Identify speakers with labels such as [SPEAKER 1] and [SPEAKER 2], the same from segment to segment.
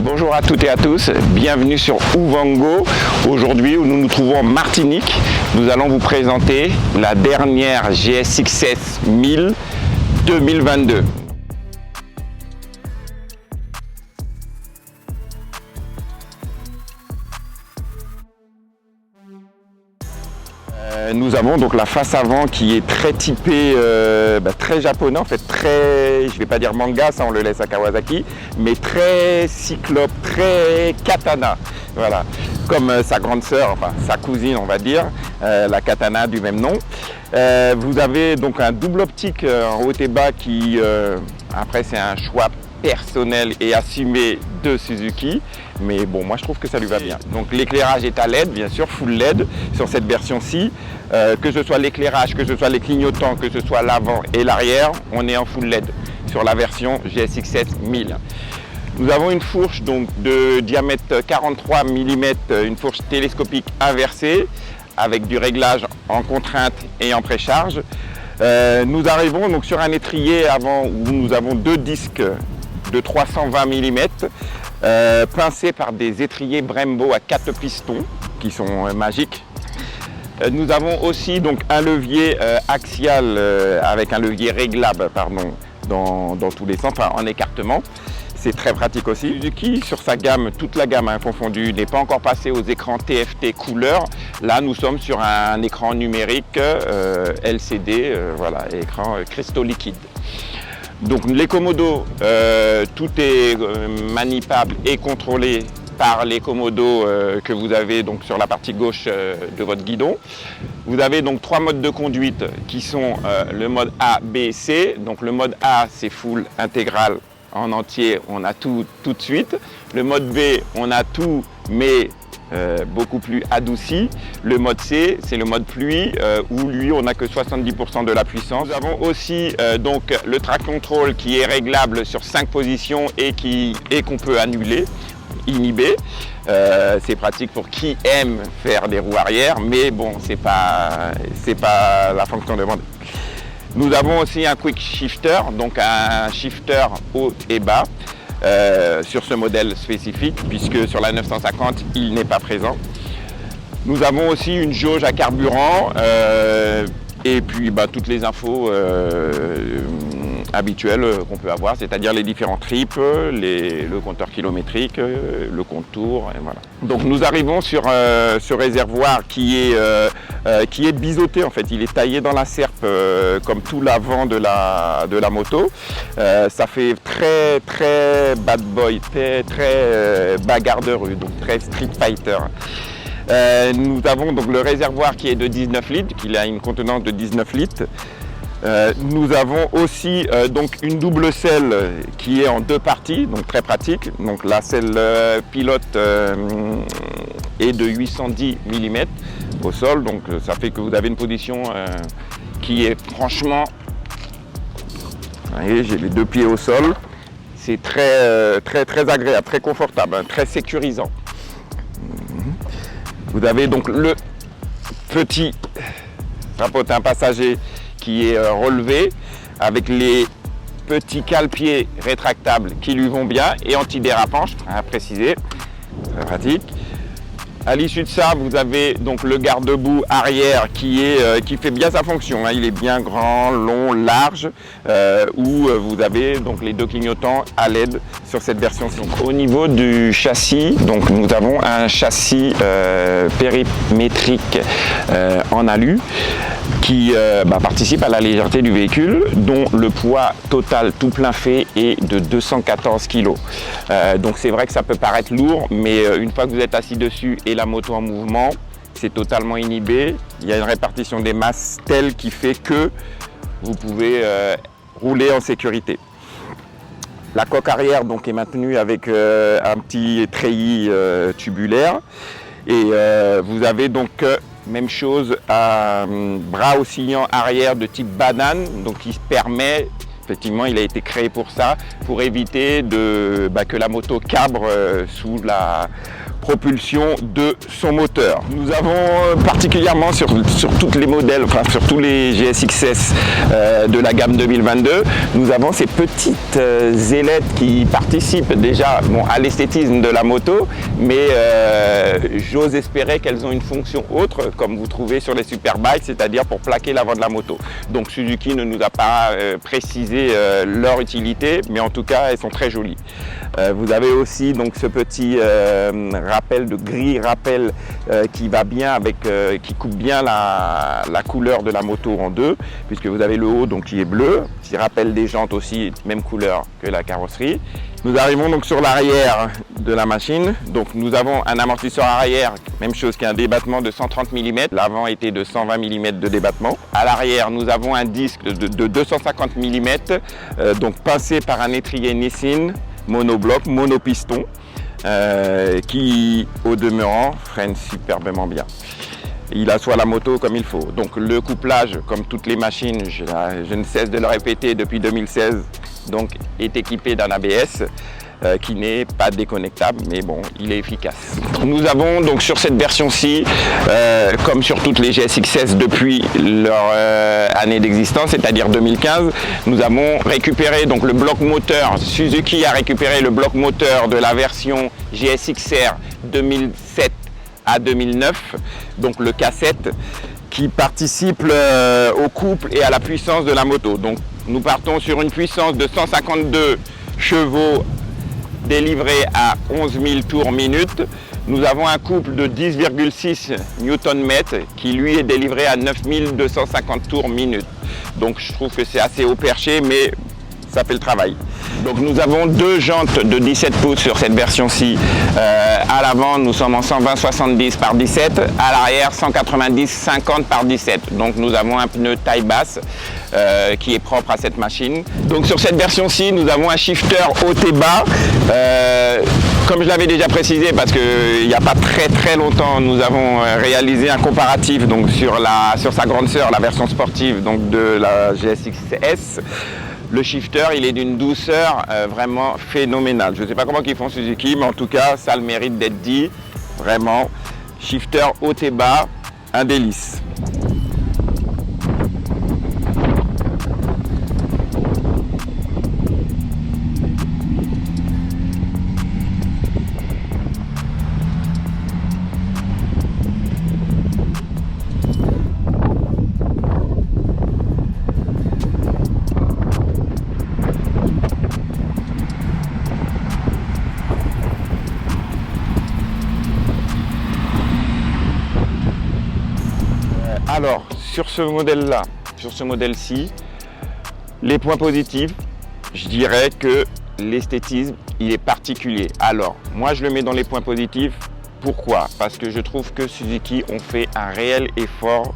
[SPEAKER 1] Bonjour à toutes et à tous, bienvenue sur Ouvango. Aujourd'hui, où nous nous trouvons en Martinique, nous allons vous présenter la dernière GSX-S 1000 2022. Nous avons donc la face avant qui est très typée, très japonais en fait, très, je ne vais pas dire manga, ça on le laisse à Kawasaki, mais très cyclope, très katana, voilà, comme sa grande sœur, enfin sa cousine on va dire, la katana du même nom. Vous avez donc un double optique en haut et bas qui, après c'est un choix personnel et assumé de Suzuki, mais bon, moi je trouve que ça lui va bien. Donc l'éclairage est à LED, bien sûr, full LED sur cette version-ci, que ce soit l'éclairage, que ce soit les clignotants, que ce soit l'avant et l'arrière, on est en full LED sur la version GSX-S 1000. Nous avons une fourche donc de diamètre 43 mm, une fourche télescopique inversée avec du réglage en contrainte et en précharge. Nous arrivons donc sur un étrier avant où nous avons deux disques de 320 mm, pincés par des étriers Brembo à 4 pistons qui sont magiques. Nous avons aussi donc un levier axial avec un levier réglable dans tous les sens, enfin, en écartement. C'est très pratique aussi. Suzuki, sur sa gamme, toute la gamme confondue, n'est pas encore passé aux écrans TFT couleur. Là, nous sommes sur un écran numérique LCD, voilà, écran cristaux liquides. Donc les commodos, tout est manipulable et contrôlé par les commodos que vous avez donc sur la partie gauche de votre guidon. Vous avez donc trois modes de conduite qui sont le mode A, B, C. Donc le mode A, c'est full intégral en entier, on a tout de suite. Le mode B, on a tout mais beaucoup plus adouci. Le mode C, c'est le mode pluie où lui on n'a que 70% de la puissance. Nous avons aussi donc le track control qui est réglable sur 5 positions et qu'on peut annuler, inhiber. C'est pratique pour qui aime faire des roues arrière, mais bon, c'est pas la fonction demandée. Nous avons aussi un quick shifter, donc un shifter haut et bas sur ce modèle spécifique, puisque sur la 950, il n'est pas présent. Nous avons aussi une jauge à carburant et puis toutes les infos habituelles qu'on peut avoir, c'est-à-dire les différents trips, le compteur kilométrique, le contour, et voilà. Donc nous arrivons sur ce réservoir qui est biseauté en fait, il est taillé dans la serpe comme tout l'avant de la moto. Ça fait très bad boy, très bagarre de rue, donc très street fighter. Nous avons donc le réservoir qui est de 19 litres, qui a une contenance de 19 litres. Nous avons aussi donc une double selle qui est en deux parties, donc très pratique. Donc la selle pilote est de 810 mm au sol, donc ça fait que vous avez une position qui est franchement, vous voyez, j'ai les deux pieds au sol, c'est très agréable, très confortable, très sécurisant. Vous avez donc le petit rapotin passager qui est relevé avec les petits cale-pieds rétractables qui lui vont bien et anti-dérapant, je tiens à préciser, très pratique. À l'issue de ça, vous avez donc le garde-boue arrière qui fait bien sa fonction, hein. Il est bien grand, long, large, où vous avez donc les deux clignotants à LED sur cette version-ci. Au niveau du châssis, donc nous avons un châssis périmétrique en alu qui participe à la légèreté du véhicule, dont le poids total tout plein fait est de 214 kg. Donc c'est vrai que ça peut paraître lourd, mais une fois que vous êtes assis dessus et la moto en mouvement, c'est totalement inhibé. Il y a une répartition des masses telle qui fait que vous pouvez rouler en sécurité. La coque arrière donc est maintenue avec un petit treillis tubulaire et vous avez donc même chose à bras oscillant arrière de type banane, donc qui permet, effectivement il a été créé pour ça, pour éviter que la moto cabre propulsion de son moteur. Nous avons particulièrement sur tous les modèles, enfin sur tous les GSX-S de la gamme 2022, nous avons ces petites ailettes qui participent déjà à l'esthétisme de la moto, mais j'ose espérer qu'elles ont une fonction autre, comme vous trouvez sur les Superbikes, c'est-à-dire pour plaquer l'avant de la moto. Donc Suzuki ne nous a pas précisé leur utilité, mais en tout cas elles sont très jolies. Vous avez aussi donc ce petit rappel de gris rappel qui va bien avec, qui coupe bien la couleur de la moto en deux, puisque vous avez le haut donc qui est bleu, qui rappelle des jantes aussi même couleur que la carrosserie. Nous arrivons donc sur l'arrière de la machine. Donc nous avons un amortisseur arrière, même chose qu'un débattement de 130 mm. L'avant était de 120 mm de débattement. À l'arrière, nous avons un disque de 250 mm, donc pincé par un étrier Nissin monobloc, monopiston, qui au demeurant freine superbement bien. Il assoit la moto comme il faut. Donc le couplage, comme toutes les machines, je ne cesse de le répéter depuis 2016, donc est équipé d'un ABS qui n'est pas déconnectable, mais bon, il est efficace. Nous avons donc sur cette version-ci, comme sur toutes les GSX-S depuis leur année d'existence, c'est-à-dire 2015, nous avons récupéré donc le bloc moteur. Suzuki a récupéré le bloc moteur de la version GSX-R 2007 à 2009, donc le K7, qui participe au couple et à la puissance de la moto. Donc nous partons sur une puissance de 152 chevaux délivré à 11 000 tours minute. Nous avons un couple de 10,6 Nm qui lui est délivré à 9 250 tours minute. Donc je trouve que c'est assez haut perché, mais ça fait le travail. Donc nous avons deux jantes de 17 pouces sur cette version-ci. À l'avant, nous sommes en 120-70 par 17. À l'arrière, 190-50 par 17. Donc nous avons un pneu taille basse qui est propre à cette machine. Donc sur cette version-ci, nous avons un shifter haut et bas. Comme je l'avais déjà précisé, parce qu'il n'y a pas très longtemps, nous avons réalisé un comparatif donc, sur sa grande sœur, la version sportive donc, de la GSX-S. Le shifter, il est d'une douceur vraiment phénoménale. Je ne sais pas comment ils font Suzuki, mais en tout cas, ça a le mérite d'être dit. Vraiment, shifter haut et bas, un délice. Alors, sur ce modèle-là, sur ce modèle-ci, les points positifs, je dirais que l'esthétisme, il est particulier. Alors, moi, je le mets dans les points positifs. Pourquoi? Parce que je trouve que Suzuki ont fait un réel effort,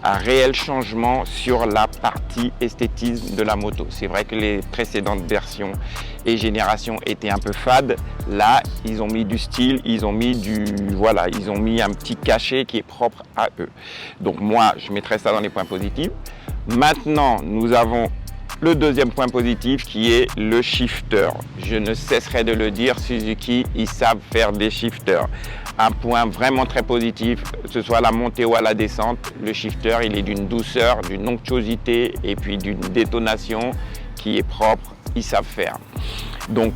[SPEAKER 1] un réel changement sur la partie esthétisme de la moto. C'est vrai que les précédentes versions et générations étaient un peu fades. Là, ils ont mis du style, ils ont mis ils ont mis un petit cachet qui est propre à eux. Donc moi, je mettrais ça dans les points positifs. Maintenant, nous avons le deuxième point positif qui est le shifter. Je ne cesserai de le dire, Suzuki, ils savent faire des shifters. Un point vraiment très positif, que ce soit à la montée ou à la descente, le shifter, il est d'une douceur, d'une onctuosité et puis d'une détonation qui est propre, ils savent faire. Donc,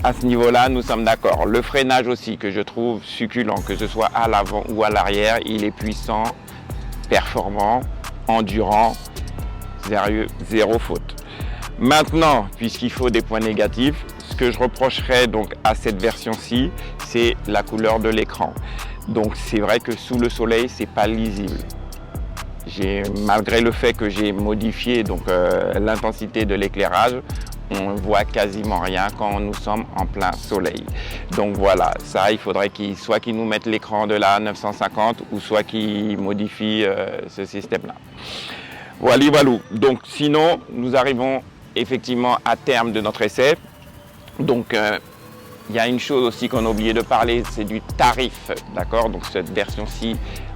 [SPEAKER 1] à ce niveau-là, nous sommes d'accord. Le freinage aussi, que je trouve succulent, que ce soit à l'avant ou à l'arrière, il est puissant, performant, endurant, sérieux, zéro faute. Maintenant, puisqu'il faut des points négatifs, ce que je reprocherais donc à cette version-ci, c'est la couleur de l'écran. Donc c'est vrai que sous le soleil, c'est pas lisible. Malgré le fait que j'ai modifié donc l'intensité de l'éclairage, on voit quasiment rien quand nous sommes en plein soleil. Donc voilà, ça il faudrait soit qu'ils nous mettent l'écran de la 950 ou soit qu'ils modifient ce système-là. Voilà. Donc sinon, nous arrivons effectivement à terme de notre essai. Donc il y a une chose aussi qu'on a oublié de parler, c'est du tarif, d'accord? Donc cette version-ci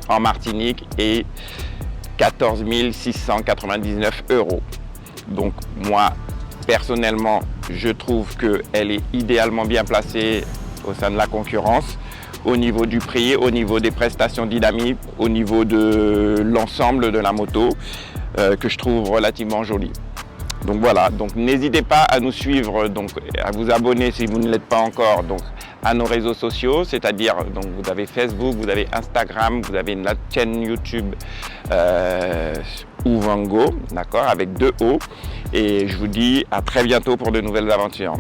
[SPEAKER 1] en Martinique est 14 699 €. Donc moi, personnellement, je trouve qu'elle est idéalement bien placée au sein de la concurrence. au niveau du prix, au niveau des prestations dynamiques, au niveau de l'ensemble de la moto que je trouve relativement jolie. Donc voilà, donc n'hésitez pas à nous suivre, donc à vous abonner si vous ne l'êtes pas encore, donc à nos réseaux sociaux, c'est-à-dire donc vous avez Facebook, vous avez Instagram, vous avez notre chaîne YouTube Ouvango, d'accord, avec 2 O. Et je vous dis à très bientôt pour de nouvelles aventures.